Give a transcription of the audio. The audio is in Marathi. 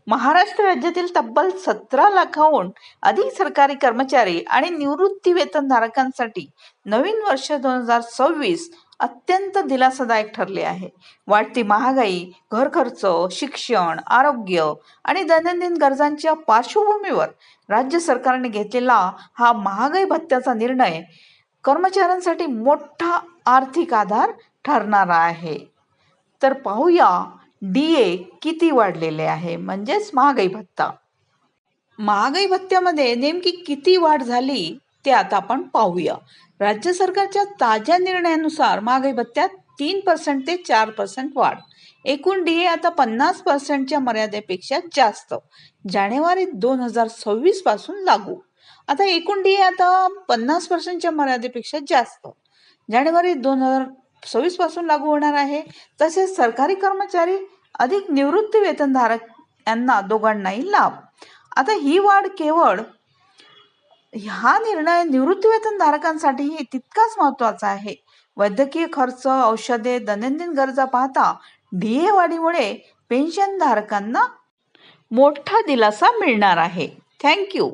महाराष्ट्र राज्यातील तब्बल 17 लाखाहून अधिक सरकारी कर्मचारी आणि निवृत्ती वेतनधारकांसाठी नवीन वर्ष 2026 अत्यंत दिलासादायक ठरले आहे. वाढती महागाई, घर खर्च, शिक्षण, आरोग्य आणि दैनंदिन गरजांच्या पार्श्वभूमीवर राज्य सरकारने घेतलेला हा महागाई भत्त्याचा निर्णय कर्मचाऱ्यांसाठी मोठा आर्थिक आधार ठरणारा आहे. तर पाहूया DA किती वाढलेले आहे, म्हणजेच महागाई भत्ता. महागाई भत्त्यामध्ये नेमकी किती वाढ झाली ते आता आपण पाहूया. राज्य सरकारच्या ताज्या निर्णयानुसार महागाई भत्त्यात 3% ते 4% वाढ. एकूण DA आता 50%च्या मर्यादेपेक्षा जास्त. जानेवारी 2026 पासून लागू. आता एकूण DA आता 50%च्या मर्यादेपेक्षा जास्त जानेवारी 2026 पासून लागू होणार आहे. तसेच सरकारी कर्मचारी अधिक निवृत्ती वेतनधारक यांना दोघांनाही लाभ. आता ही वाढ केवळ हा निर्णय निवृत्ती वेतनधारकांसाठीही तितकाच महत्वाचा आहे. वैद्यकीय खर्च, औषधे, दैनंदिन गरजा पाहता DA वाढीमुळे पेन्शनधारकांना मोठा दिलासा मिळणार आहे. थँक्यू.